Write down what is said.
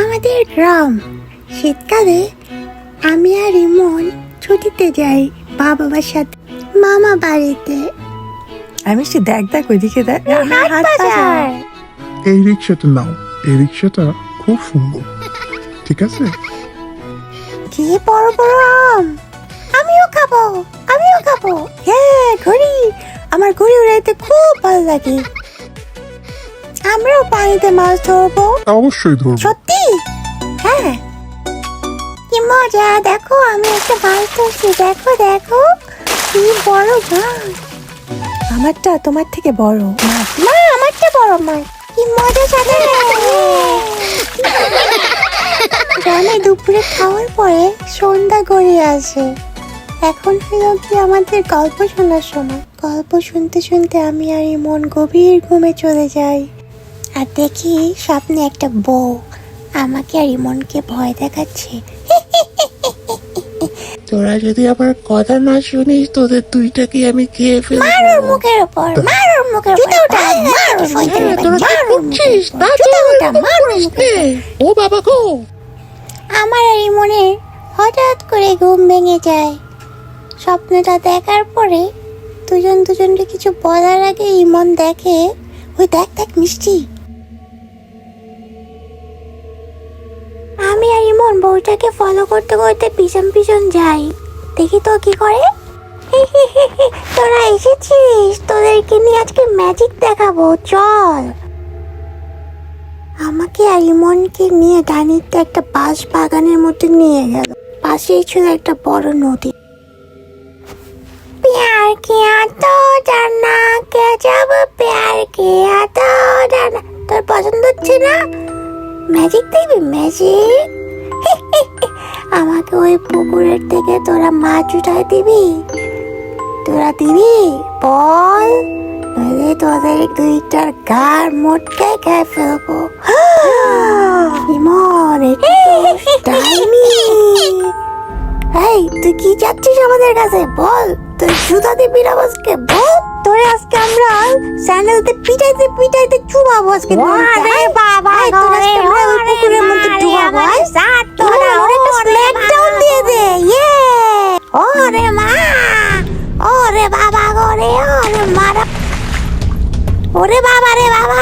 আমাদের গ্রাম, শীতকালে আমি আর ইমন ছুটিতে যাই বাবার সাথে মামা বাড়িতে। আমি সে দেখ দেখ ওইদিকে দেখ। এই রিক্সাটা নাও, এই রিক্সাটা খুব সুন্দর, ঠিক আছে? কি বড় বড় আম, আমিও খাবো, আমিও খাবো। হ্যাঁ, ঘুড়ি, আমার ঘুড়ি উড়াইতে খুব ভালো লাগে। আমরাও পানিতে মাছ ধরবো। অবশ্যই ধরবো। সত্যি? হ্যাঁ, কি মজা! দেখো, আমি একটা মাছ ধরছি। দেখো দেখো, কি বড় মাছ। আমারটা তোমার থেকে বড় মাছ। মা, আমারটা বড় মাছ। কি মজা! সাথে গ্রামে দুপুরে খাওয়ার পরে সন্ধ্যা গড়িয়ে আসে। এখন হলো কি আমাদের গল্প শোনার সময়। গল্প শুনতে শুনতে আমি আর ইমন গভীর ঘুমে চলে যাই। আর দেখি স্বপ্নে একটা বউ আমাকে আর ইমনকে ভয় দেখাচ্ছে। তোরা যদি আবার কথা না শুনিস, তোদের দুইটাকে আমি খেয়ে ফেলবো। মারুর মুখের উপর, মারুর মুখের উপর। তোরা কি করছিস? না, ও বাবা গো! আমার আর ইমনের হঠাৎ করে ঘুম ভেঙে যায়। স্বপ্নটা দেখার পরে দুজন দুজনকে কিছু বলার আগে ইমন দেখে, ওই দেখ দেখ মিষ্টি। আমি আর ইমন বউটাকে ফলো করতে করতে পিছন পিছন যাই। দেখি তো কি করে। তোরা এসেছিস, তোদেরকে নিয়ে আজকে ম্যাজিক দেখাবো, চল। আমাকে আর ইমনকে নিয়ে ডানিতে একটা বাঁশ বাগানের মধ্যে নিয়ে গেল। পাশেই ছিল একটা বড় নদী। प्यार किया तो डरना, क्या जब प्यार किया तो डरना। তোর পছন্দ হচ্ছে না? ম্যাজিক দেখবি, ম্যাজিক? আমাকে ওই পুকুরের থেকে তোরা মাছ উঠাই দিবি? তোরা দিবি বল, নইলে তোদের দুইটার গার মোটকে খেয়ে ফেলবো। ইমন, এই তুই কি চাচ্ছিস আমাদের কাছে? বল, তুই জুতা দিবি না আজকে? বল, তোরে আজকে আমরা স্যান্ডেলতে পিটাইতে পিটাইতে চুবাবো আজকে। ওরে বাবা, পুকুরের মধ্যে চুবাবো। তোরা ওরে স্ম্যাকডাউন দিয়ে দে। ইয়ে, ওরে মা, ওরে বাবা গো রে, ওরে মারা, ওরে বাবা রে বাবা।